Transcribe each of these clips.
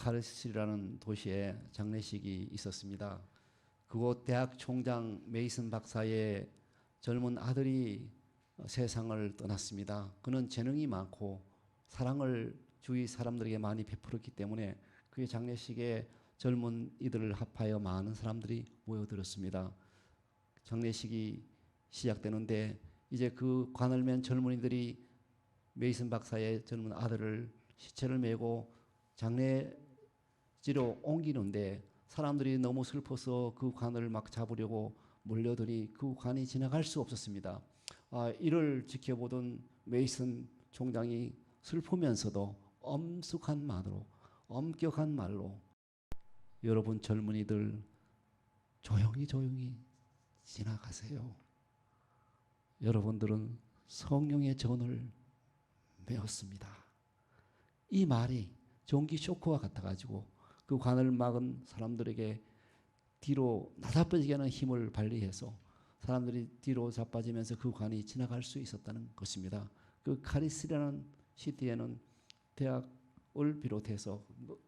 카르스라는 도시에 장례식이 있었습니다. 그곳 대학 총장 메이슨 박사의 젊은 아들이 세상을 떠났습니다. 그는 재능이 많고 사랑을 주위 사람들에게 많이 베풀었기 때문에 그의 장례식에 젊은 이들을 합하여 많은 사람들이 모여들었습니다. 장례식이 시작되는데 이제 그 관을 맨 젊은이들이 메이슨 박사의 젊은 아들을 시체를 메고 장례지로 옮기는데 사람들이 너무 슬퍼서 그 관을 막 잡으려고 몰려들이 그 관이 지나갈 수 없었습니다. 이를 지켜보던 메이슨 총장이 슬프면서도 엄격한 말로 여러분 젊은이들 조용히 지나가세요. 여러분들은 성령의 전을 메웠습니다. 이 말이 전기 쇼크와 같아가지고 그 관을 막은 사람들에게 뒤로 나자빠지게 하는 힘을 발휘해서 사람들이 뒤로 자빠지면서 그 관이 지나갈 수 있었다는 것입니다. 그 카리스라는 시티에는 대학을 비롯해서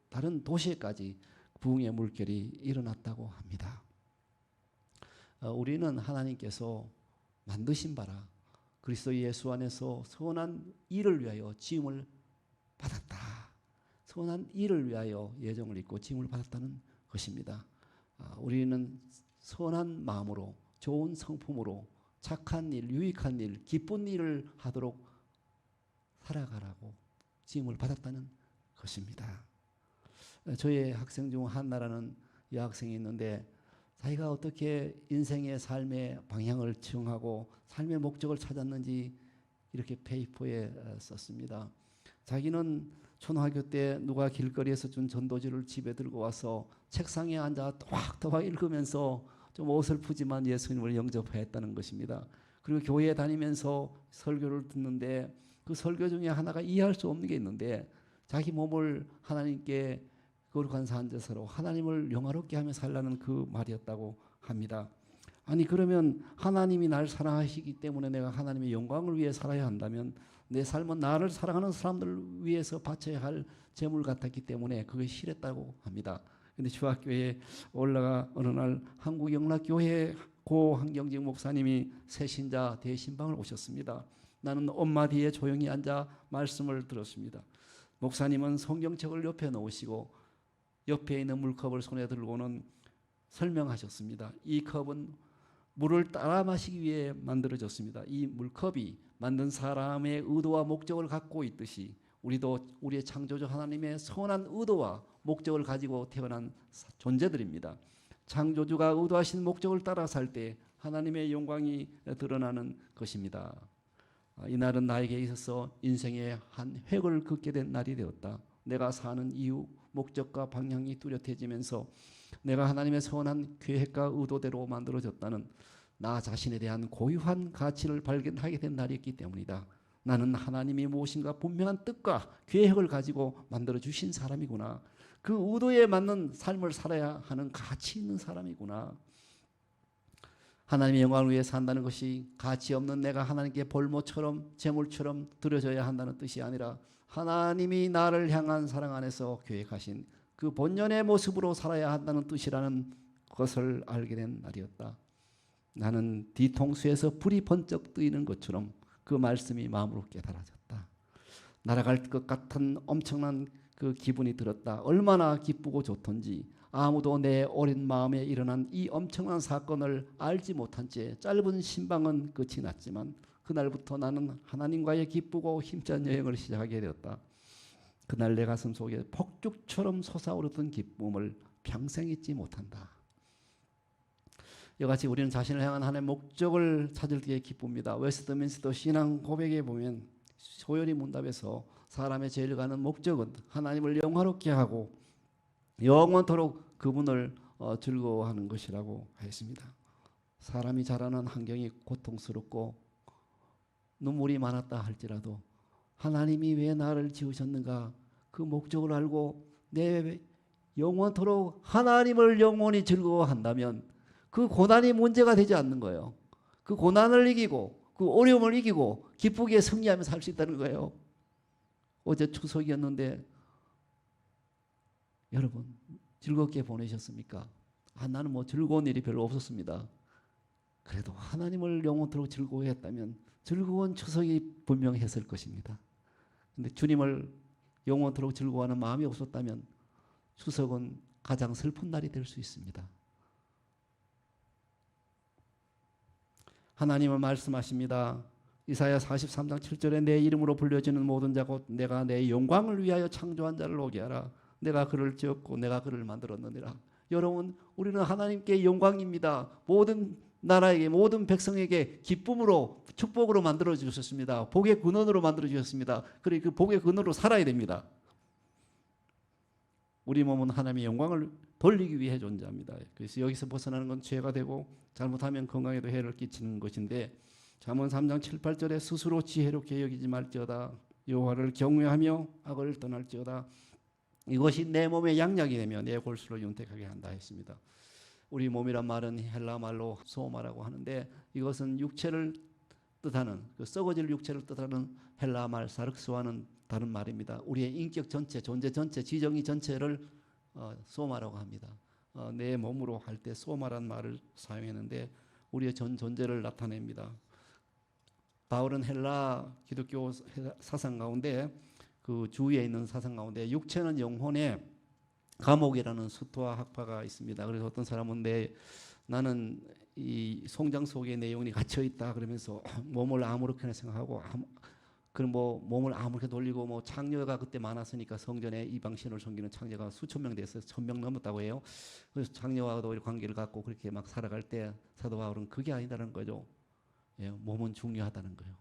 다른 도시에까지 부흥의 물결이 일어났다고 합니다. 우리는 하나님께서 만드신 바라 그리스도 예수 안에서 선한 일을 위하여 지음을 받았다. 선한 일을 위하여 예정을 입고 지음을 받았다는 것입니다. 우리는 선한 마음으로 좋은 성품으로 착한 일, 유익한 일, 기쁜 일을 하도록 살아가라고 지음을 받았다는 것입니다. 저의 학생 중 한나라는 여학생이 있는데 자기가 어떻게 인생의 삶의 방향을 정하고 삶의 목적을 찾았는지 이렇게 페이퍼에 썼습니다. 자기는 초등학교 때 누가 길거리에서 준 전도지를 집에 들고 와서 책상에 앉아 토박토박 읽으면서 좀 어설프지만 예수님을 영접했다는 것입니다. 그리고 교회에 다니면서 설교를 듣는데 그 설교 중에 하나가 이해할 수 없는 게 있는데 자기 몸을 하나님께 거룩한 산제사로 하나님을 영화롭게 하며 살라는 그 말이었다고 합니다. 아니 그러면 하나님이 날 사랑하시기 때문에 내가 하나님의 영광을 위해 살아야 한다면 내 삶은 나를 사랑하는 사람들을 위해서 바쳐야 할 재물 같았기 때문에 그게 싫었다고 합니다. 근데 중학교에 올라가 어느 날 한국영락교회 고 한경직 목사님이 새신자 대신방을 오셨습니다. 나는 엄마 뒤에 조용히 앉아 말씀을 들었습니다. 목사님은 성경책을 옆에 놓으시고 옆에 있는 물컵을 손에 들고는 설명하셨습니다. 이 컵은 물을 따라 마시기 위해 만들어졌습니다. 이 물컵이 만든 사람의 의도와 목적을 갖고 있듯이 우리도 우리의 창조주 하나님의 선한 의도와 목적을 가지고 태어난 존재들입니다. 창조주가 의도하신 목적을 따라 살 때 하나님의 영광이 드러나는 것입니다. 이날은 나에게 있어서 인생의 한 획을 긋게 된 날이 되었다. 내가 사는 이유, 목적과 방향이 뚜렷해지면서 내가 하나님의 선한 계획과 의도대로 만들어졌다는 나 자신에 대한 고유한 가치를 발견하게 된 날이었기 때문이다. 나는 하나님이 무엇인가 분명한 뜻과 계획을 가지고 만들어주신 사람이구나. 그 의도에 맞는 삶을 살아야 하는 가치 있는 사람이구나. 하나님의 영광을 위해 산다는 것이 가치 없는 내가 하나님께 볼모처럼 재물처럼 드려져야 한다는 뜻이 아니라 하나님이 나를 향한 사랑 안에서 계획하신 그 본연의 모습으로 살아야 한다는 뜻이라는 것을 알게 된 날이었다. 나는 뒤통수에서 불이 번쩍 뜨이는 것처럼 그 말씀이 마음으로 깨달아졌다. 날아갈 것 같은 엄청난 그 기분이 들었다. 얼마나 기쁘고 좋던지 아무도 내 어린 마음에 일어난 이 엄청난 사건을 알지 못한 채 짧은 신방은 끝이 났지만 그날부터 나는 하나님과의 기쁘고 힘찬 여행을 시작하게 되었다. 그날 내 가슴 속에 폭죽처럼 솟아오르던 기쁨을 평생 잊지 못한다. 이같이 우리는 자신을 향한 하나님의 목적을 찾을 때에 기쁩니다. 웨스트민스터 신앙 고백에 보면 소연이 문답에서 사람의 제일 가는 목적은 하나님을 영화롭게 하고 영원토록 그분을 즐거워하는 것이라고 했습니다. 사람이 자라는 환경이 고통스럽고 눈물이 많았다 할지라도 하나님이 왜 나를 지으셨는가 그 목적을 알고 내 영원토록 하나님을 영원히 즐거워한다면 그 고난이 문제가 되지 않는 거예요. 그 고난을 이기고 그 어려움을 이기고 기쁘게 승리하며 살 수 있다는 거예요. 어제 추석이었는데 여러분 즐겁게 보내셨습니까? 나는 뭐 즐거운 일이 별로 없었습니다. 그래도 하나님을 영원토록 즐거워했다면 즐거운 추석이 분명했을 것입니다. 근데 주님을 영원토록 즐거워하는 마음이 없었다면 추석은 가장 슬픈 날이 될 수 있습니다. 하나님은 말씀하십니다. 이사야 43장 7절에 내 이름으로 불려지는 모든 자 곧 내가 내 영광을 위하여 창조한 자를 오게 하라. 내가 그를 지었고 내가 그를 만들었느니라. 여러분 우리는 하나님께 영광입니다. 모든 나라에게 모든 백성에게 기쁨으로 축복으로 만들어 주셨습니다. 복의 근원으로 만들어 주셨습니다. 그리고 그 복의 근원으로 살아야 됩니다. 우리 몸은 하나님의 영광을 돌리기 위해 존재합니다. 그래서 여기서 벗어나는 건 죄가 되고 잘못하면 건강에도 해를 끼치는 것인데 잠언 3장 7, 8절에 스스로 지혜롭게 여기지 말지어다. 여호와를 경외하며 악을 떠날지어다. 이것이 내 몸의 양약이 되며 내 골수를 윤택하게 한다 했습니다. 우리 몸이란 말은 헬라 말로 소마라고 하는데 이것은 육체를 뜻하는 그 썩어질 육체를 뜻하는 헬라 말 사르크스와는 다른 말입니다. 우리의 인격 전체, 존재 전체, 지정의 전체를 소마라고 합니다. 내 몸으로 할 때 소마란 말을 사용했는데 우리의 전 존재를 나타냅니다. 바울은 헬라 기독교 사상 가운데 그 주위에 있는 사상 가운데 육체는 영혼의 감옥이라는 수토와 학파가 있습니다. 그래서 어떤 사람은 나는 이 송장 속에 내 영혼이 갇혀 있다 그러면서 몸을 아무렇게나 생각하고 그럼 뭐 몸을 아무렇게 돌리고 뭐 창녀가 그때 많았으니까 성전에 이방신을 섬기는 창녀가 수천 명 됐어요. 1000명 넘었다고 해요. 그래서 창녀와도 관계를 갖고 그렇게 막 살아갈 때 사도 바울은 그게 아니다는 거죠. 예, 몸은 중요하다는 거예요.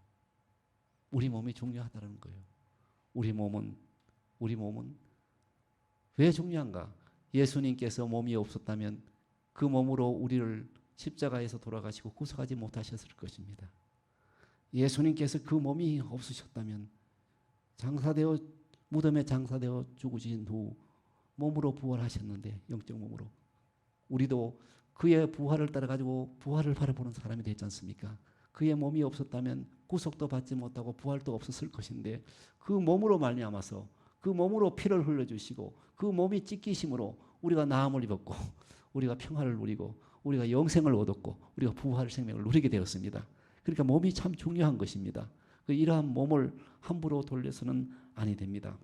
우리 몸이 중요하다는 거예요. 우리 몸은 왜 중요한가? 예수님께서 몸이 없었다면 그 몸으로 우리를 십자가에서 돌아가시고 구속하지 못하셨을 것입니다. 예수님께서 그 몸이 없으셨다면 무덤에 장사되어 죽으신 후 몸으로 부활하셨는데 영적 몸으로 우리도 그의 부활을 따라 가지고 부활을 바라보는 사람이 되지 않습니까? 그의 몸이 없었다면 구속도 받지 못하고 부활도 없었을 것인데 그 몸으로 말미암아서 그 몸으로 피를 흘려주시고 그 몸이 찢기심으로 우리가 나음을 입었고 우리가 평화를 누리고 우리가 영생을 얻었고 우리가 부활 생명을 누리게 되었습니다. 그러니까 몸이 참 중요한 것입니다. 이러한 몸을 함부로 돌려서는 아니 됩니다.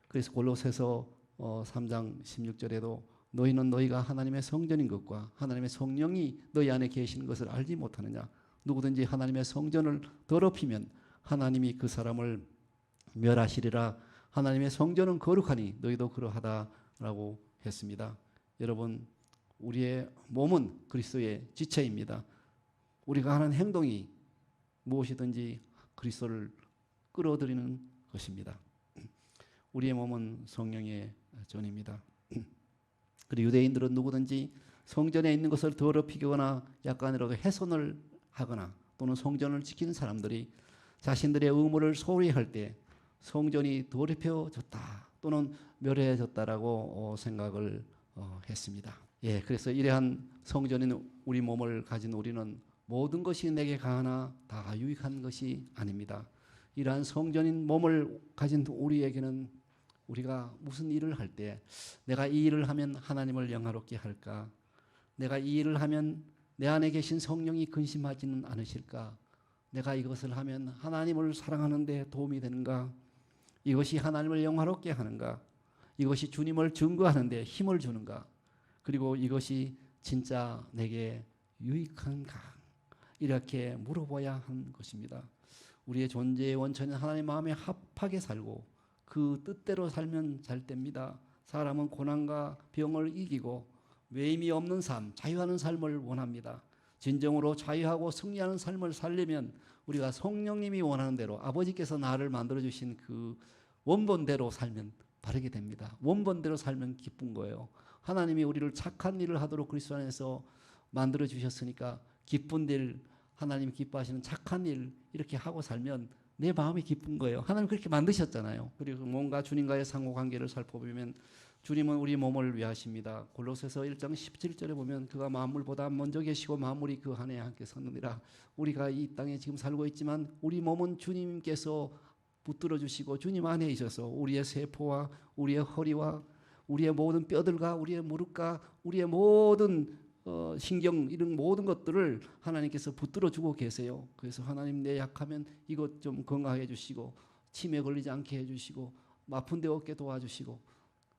그래서 골로새서 3장 16절에도 너희는 너희가 하나님의 성전인 것과 하나님의 성령이 너희 안에 계시는 것을 알지 못하느냐. 누구든지 하나님의 성전을 더럽히면 하나님이 그 사람을 멸하시리라. 하나님의 성전은 거룩하니 너희도 그러하다라고 했습니다. 여러분 우리의 몸은 그리스도의 지체입니다. 우리가 하는 행동이 무엇이든지 그리스도를 끌어들이는 것입니다. 우리의 몸은 성령의 전입니다. 그리고 유대인들은 누구든지 성전에 있는 것을 더럽히거나 약간이라도 훼손을 하거나 또는 성전을 지키는 사람들이 자신들의 의무를 소홀히 할 때 성전이 더럽혀졌다 또는 멸해졌다라고 생각을 했습니다. 예, 그래서 이러한 성전인 우리 몸을 가진 우리는 모든 것이 내게 가하나 다 유익한 것이 아닙니다. 이러한 성전인 몸을 가진 우리에게는 우리가 무슨 일을 할 때 내가 이 일을 하면 하나님을 영화롭게 할까? 내가 이 일을 하면 내 안에 계신 성령이 근심하지는 않으실까? 내가 이것을 하면 하나님을 사랑하는 데 도움이 되는가? 이것이 하나님을 영화롭게 하는가? 이것이 주님을 증거하는 데 힘을 주는가? 그리고 이것이 진짜 내게 유익한가? 이렇게 물어봐야 하는 것입니다. 우리의 존재의 원천은 하나님 마음에 합하게 살고 그 뜻대로 살면 잘 됩니다. 사람은 고난과 병을 이기고 외임이 없는 삶, 자유하는 삶을 원합니다. 진정으로 자유하고 승리하는 삶을 살려면 우리가 성령님이 원하는 대로 아버지께서 나를 만들어주신 그 원본대로 살면 바르게 됩니다. 원본대로 살면 기쁜 거예요. 하나님이 우리를 착한 일을 하도록 그리스도 안에서 만들어주셨으니까 기쁜 일, 하나님 기뻐하시는 착한 일 이렇게 하고 살면 내 마음이 기쁜 거예요. 하나님 그렇게 만드셨잖아요. 그리고 뭔가 주님과의 상호관계를 살펴보면 주님은 우리 몸을 위하십니다. 골로새서 1장 17절에 보면 그가 만물보다 먼저 계시고 만물이 그 안에 함께 섰느니라. 우리가 이 땅에 지금 살고 있지만 우리 몸은 주님께서 붙들어 주시고 주님 안에 있어서 우리의 세포와 우리의 허리와 우리의 모든 뼈들과 우리의 무릎과 우리의 모든 신경 이런 모든 것들을 하나님께서 붙들어 주고 계세요. 그래서 하나님 내 약하면 이것 좀 건강하게 해주시고 치매 걸리지 않게 해주시고 아픈데 없게 도와주시고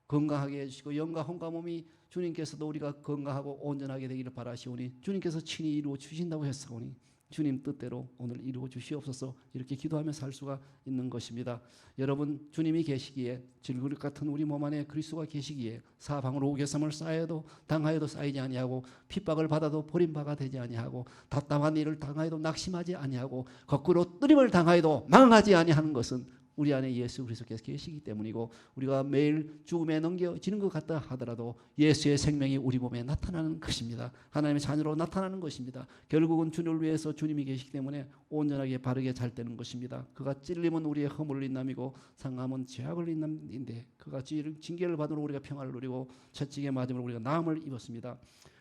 건강하게 해주시고 영과 혼과 몸이 주님께서도 우리가 건강하고 온전하게 되기를 바라시오니 주님께서 친히 이루어 주신다고 했사오니 주님 뜻대로 오늘 이루어 주시옵소서. 이렇게 기도하며 살 수가 있는 것입니다. 여러분 주님이 계시기에 질그릇 같은 우리 몸 안에 그리스도가 계시기에 사방으로 우겨쌈을 쌓여도 당하여도 쌓이지 아니하고 핍박을 받아도 버림받아 되지 아니하고 답답한 일을 당하여도 낙심하지 아니하고 거꾸로 뜨림을 당하여도 망하지 아니하는 것은 우리 안에 예수 그리스도께서 계시기 때문이고 우리가 매일 죽음에 넘겨지는 것 같다 하더라도 예수의 생명이 우리 몸에 나타나는 것입니다. 하나님의 자녀로 나타나는 것입니다. 결국은 주님을 위해서 주님이 계시기 때문에 온전하게 바르게 잘 되는 것입니다. 그가 찔림은 우리의 허물을 인남이고 상함은 죄악을 인남인데 그가 징계를 받으러 우리가 평화를 누리고 채찍에 맞음으로 우리가 나음을 입었습니다.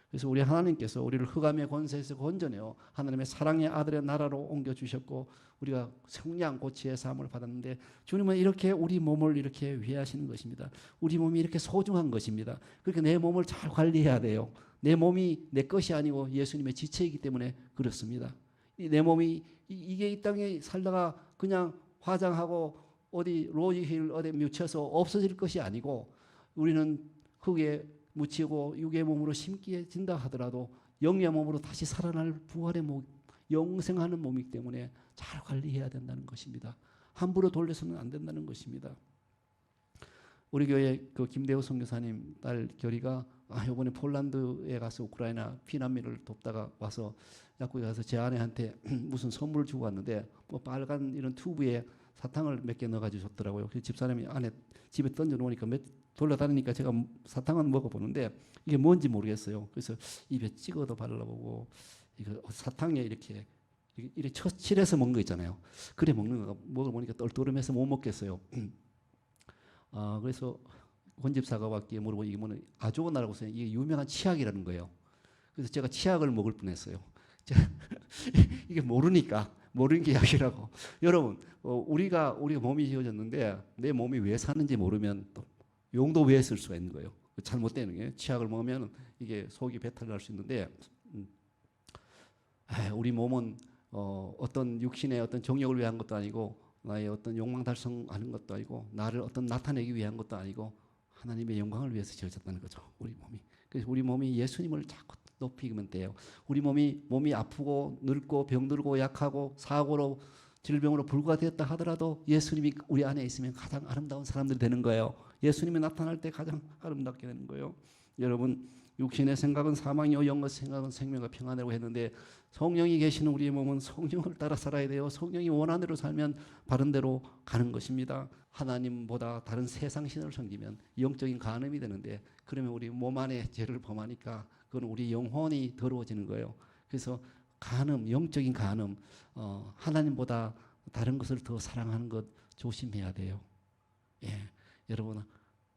그래서 우리 하나님께서 우리를 흑암의 권세에서 건져내어 하나님의 사랑의 아들의 나라로 옮겨주셨고 우리가 성량 고치의 사함을 받았는데 주님은 이렇게 우리 몸을 이렇게 위하시는 것입니다. 우리 몸이 이렇게 소중한 것입니다. 그러니까 내 몸을 잘 관리해야 돼요. 내 몸이 내 것이 아니고 예수님의 지체이기 때문에 그렇습니다. 내 몸이 이게 이 땅에 살다가 그냥 화장하고 어디 로지힐 어디 묻혀서 없어질 것이 아니고 우리는 흙에 묻히고 육의 몸으로 심기에 진다 하더라도 영의 몸으로 다시 살아날 부활의 몸, 영생하는 몸이기 때문에 잘 관리해야 된다는 것입니다. 함부로 돌려서는 안 된다는 것입니다. 우리 교회 그 김대우 선교사님 딸 결이가 이번에 폴란드에 가서 우크라이나 피난민을 돕다가 와서 약국에 가서 제 아내한테 무슨 선물을 주고 왔는데 뭐 빨간 이런 튜브에 사탕을 몇 개 넣어가지고 줬더라고요. 그래서 집사람이 안에 집에 던져놓으니까 돌아다니니까 제가 사탕은 먹어보는데 이게 뭔지 모르겠어요. 그래서 입에 찍어도 발라보고 이거 사탕에 이렇게 칠해서 먹는 거 있잖아요. 그래 먹는 거 먹어보니까 떨떠름해서 못 먹겠어요. 그래서 권집사가 왔기에 물어보니 이게 뭐는 아조나라고 해서 이게 유명한 치약이라는 거예요. 그래서 제가 치약을 먹을 뻔했어요. 이게 모르는 게 약이라고. 여러분 우리가 몸이 지어졌는데 내 몸이 왜 사는지 모르면 또 용도 왜 쓸 수가 있는 거예요. 잘못되는 게 치약을 먹으면 이게 속이 배탈 날 수 있는데 우리 몸은 어떤 육신의 어떤 정욕을 위한 것도 아니고 나의 어떤 욕망 달성하는 것도 아니고 나를 어떤 나타내기 위한 것도 아니고 하나님의 영광을 위해서 지어졌다는 거죠. 우리 몸이. 그래서 우리 몸이 예수님을 자꾸 높이면 돼요. 우리 몸이 아프고 늙고 병들고 약하고 사고로 질병으로 불과되었다 하더라도 예수님이 우리 안에 있으면 가장 아름다운 사람들이 되는 거예요. 예수님이 나타날 때 가장 아름답게 되는 거예요. 여러분 육신의 생각은 사망이요 영의 생각은 생명과 평안이라고 했는데 성령이 계시는 우리의 몸은 성령을 따라 살아야 돼요. 성령이 원하는 대로 살면 바른 대로 가는 것입니다. 하나님보다 다른 세상 신을 섬기면 영적인 간음이 되는데 그러면 우리 몸 안에 죄를 범하니까 그건 우리 영혼이 더러워지는 거예요. 그래서 간음, 영적인 간음, 하나님보다 다른 것을 더 사랑하는 것 조심해야 돼요. 예, 여러분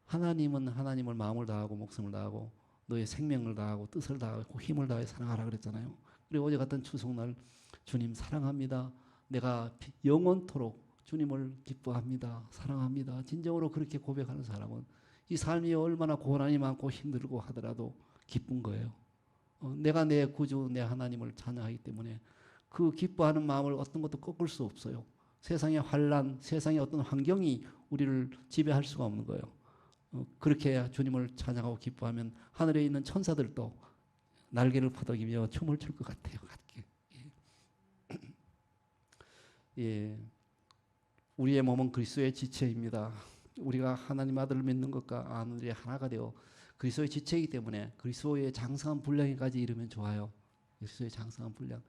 하나님은 하나님을 마음을 다하고 목숨을 다하고 너의 생명을 다하고 뜻을 다하고 힘을 다해 사랑하라 그랬잖아요. 그리고 어제 같은 추석날 주님 사랑합니다. 내가 영원토록 주님을 기뻐합니다. 사랑합니다. 진정으로 그렇게 고백하는 사람은 이 삶이 얼마나 고난이 많고 힘들고 하더라도 기쁜 거예요. 내가 내 구주 내 하나님을 찬양하기 때문에 그 기뻐하는 마음을 어떤 것도 꺾을 수 없어요. 세상의 환난, 세상의 어떤 환경이 우리를 지배할 수가 없는 거예요. 그렇게 해야 주님을 찬양하고 기뻐하면 하늘에 있는 천사들도 날개를 퍼덕이며 춤을 출 것 같아요. 예. 우리의 몸은 그리스도의 지체입니다. 우리가 하나님 아들을 믿는 것과 아는 일이 하나가 되어 그리스도의 지체이기 때문에 그리스도의 장성한 분량에까지 이르면 좋아요. 그리스도의 장성한 분량.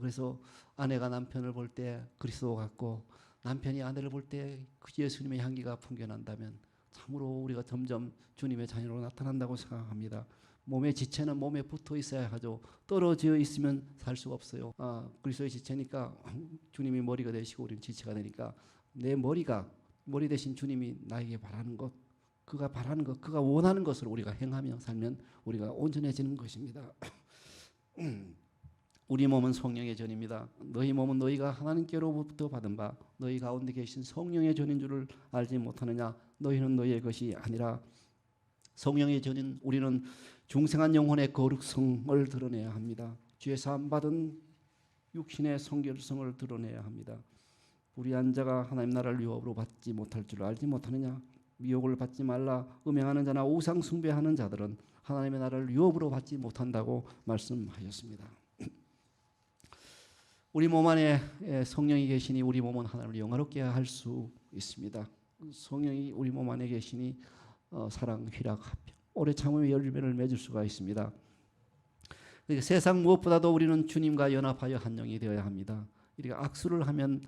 그래서 아내가 남편을 볼 때 그리스도 같고 남편이 아내를 볼 때 예수님의 향기가 풍겨난다면 참으로 우리가 점점 주님의 자녀로 나타난다고 생각합니다. 몸의 지체는 몸에 붙어 있어야 하죠. 떨어져 있으면 살 수가 없어요. 그리스도의 지체니까 주님이 머리가 되시고 우리는 지체가 되니까 내 머리 대신 주님이 나에게 바라는 것, 그가 바라는 것, 그가 원하는 것을 우리가 행하며 살면 우리가 온전해지는 것입니다. 우리 몸은 성령의 전입니다. 너희 몸은 너희가 하나님께로부터 받은 바 너희 가운데 계신 성령의 전인 줄을 알지 못하느냐? 너희는 너희의 것이 아니라 성령의 전인 우리는 중생한 영혼의 거룩성을 드러내야 합니다. 죄 사함 받은 육신의 성결성을 드러내야 합니다. 불의한 자가 하나님 나라를 유업으로 받지 못할 줄 알지 못하느냐. 미혹을 받지 말라. 음행하는 자나 우상 숭배하는 자들은 하나님의 나라를 유업으로 받지 못한다고 말씀하셨습니다. 우리 몸 안에 성령이 계시니 우리 몸은 하나님을 영화롭게 할 수 있습니다. 성령이 우리 몸 안에 계시니 사랑, 희락, 화평, 오래 참음의 열매를 맺을 수가 있습니다. 세상 무엇보다도 우리는 주님과 연합하여 한 영이 되어야 합니다. 이렇게 악수를 하면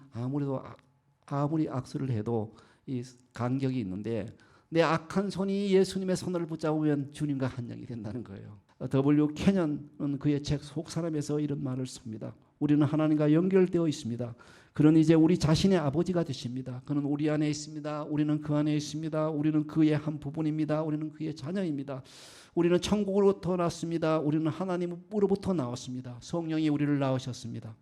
아무리 악수를 해도 이 간격이 있는데 내 악한 손이 예수님의 손을 붙잡으면 주님과 한 영이 된다는 거예요. W. 캐년은 그의 책 속사람에서 이런 말을 씁니다. 우리는 하나님과 연결되어 있습니다. 그는 이제 우리 자신의 아버지가 되십니다. 그는 우리 안에 있습니다. 우리는 그 안에 있습니다. 우리는 그의 한 부분입니다. 우리는 그의 자녀입니다. 우리는 천국으로부터 났습니다. 우리는 하나님으로부터 나왔습니다. 성령이 우리를 낳으셨습니다.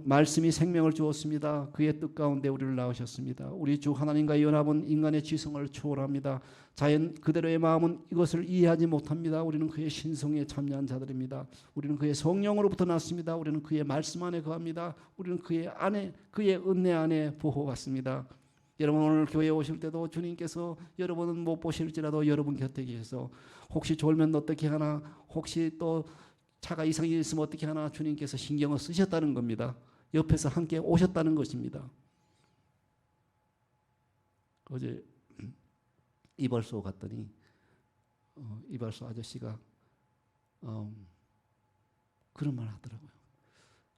말씀이 생명을 주었습니다. 그의 뜻 가운데 우리를 낳으셨습니다. 우리 주 하나님과의 연합은 인간의 지성을 초월합니다. 자연 그대로의 마음은 이것을 이해하지 못합니다. 우리는 그의 신성에 참여한 자들입니다. 우리는 그의 성령으로부터 났습니다. 우리는 그의 말씀 안에 거합니다. 우리는 그의 은혜 안에 보호받습니다. 여러분 오늘 교회에 오실 때도 주님께서 여러분은 못 보실지라도 여러분 곁에 계셔서 혹시 졸면 어떻게 하나, 혹시 또 차가 이상이 있으면 어떻게 하나 주님께서 신경을 쓰셨다는 겁니다. 옆에서 함께 오셨다는 것입니다. 어제 이발소 갔더니 이발소 아저씨가 그런 말 하더라고요.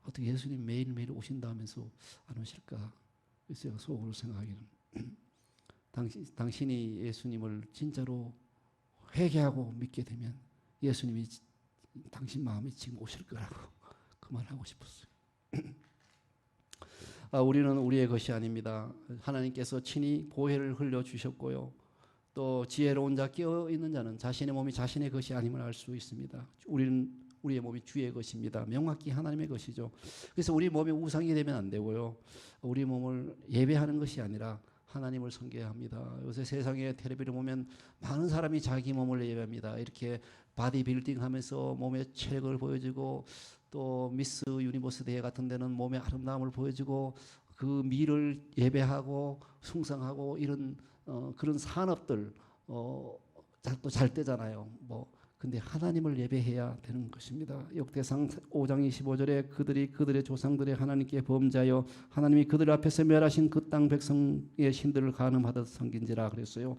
어떻게 예수님 매일매일 오신다면서 안 오실까? 그래서 제가 속으로 생각하기는 당신이 예수님을 진짜로 회개하고 믿게 되면 예수님이 당신 마음에 지금 오실 거라고 그 말 하고 싶었어요. 우리는 우리의 것이 아닙니다. 하나님께서 친히 보혜를 흘려주셨고요. 또 지혜로운 자 깨어 있는 자는 자신의 몸이 자신의 것이 아님을 알 수 있습니다. 우리의 몸이 주의 것입니다. 명확히 하나님의 것이죠. 그래서 우리 몸이 우상이 되면 안 되고요. 우리 몸을 예배하는 것이 아니라 하나님을 섬겨야 합니다. 요새 세상에 텔레비를 보면 많은 사람이 자기 몸을 예배합니다. 이렇게 바디빌딩 하면서 몸의 체력을 보여주고 또 미스 유니버스 대회 같은 데는 몸의 아름다움을 보여주고 그 미를 예배하고 숭상하고 이런 그런 산업들 또 잘 되잖아요. 근데 하나님을 예배해야 되는 것입니다. 역대상 5장 25절에 그들의 조상들의 하나님께 범죄하여 하나님이 그들 앞에서 멸하신 그 땅 백성의 신들을 간음하듯 섬긴지라 그랬어요.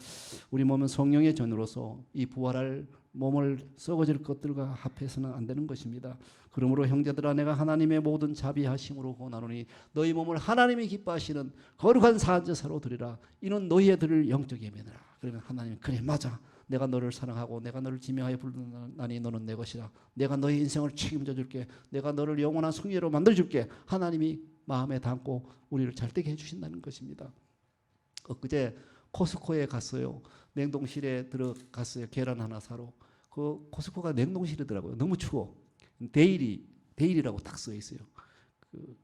우리 몸은 성령의 전으로서 이 부활할 몸을 썩어질 것들과 합해서는 안 되는 것입니다. 그러므로 형제들아 내가 하나님의 모든 자비하심으로 고나노니 너희 몸을 하나님이 기뻐하시는 거룩한 사제사로 드리라. 이는 너희의 드릴 영적 예배니라. 그러면 하나님 그래 맞아. 내가 너를 사랑하고 내가 너를 지명하여 부르나니 너는 내 것이라. 내가 너의 인생을 책임져 줄게. 내가 너를 영원한 승리로 만들어 줄게. 하나님이 마음에 담고 우리를 잘되게 해주신다는 것입니다. 엊그제 코스코에 갔어요. 냉동실에 들어갔어요. 계란 하나 사러. 그 코스코가 냉동실이더라고요. 너무 추워. 데일이라고 딱 써 있어요. 그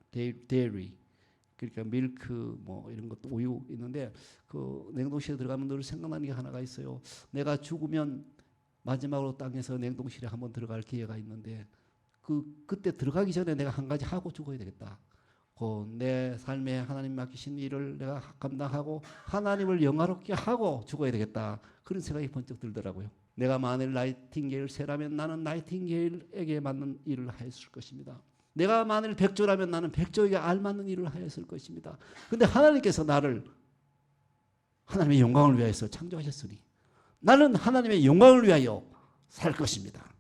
데이리. 그러니까 밀크 뭐 이런 것도 우유 있는데 그 냉동실에 들어가면 늘 생각나는 게 하나가 있어요. 내가 죽으면 마지막으로 땅에서 냉동실에 한번 들어갈 기회가 있는데 그때 들어가기 전에 내가 한 가지 하고 죽어야 되겠다. 내 삶에 하나님 맡기신 일을 내가 감당하고 하나님을 영화롭게 하고 죽어야 되겠다. 그런 생각이 번쩍 들더라고요. 내가 만일 나이팅게일 새라면 나는 나이팅게일에게 맞는 일을 하였을 것입니다. 내가 만일 백조라면 나는 백조에게 알맞는 일을 하였을 것입니다. 그런데 하나님께서 나를 하나님의 영광을 위하여서 창조하셨으니 나는 하나님의 영광을 위하여 살 것입니다.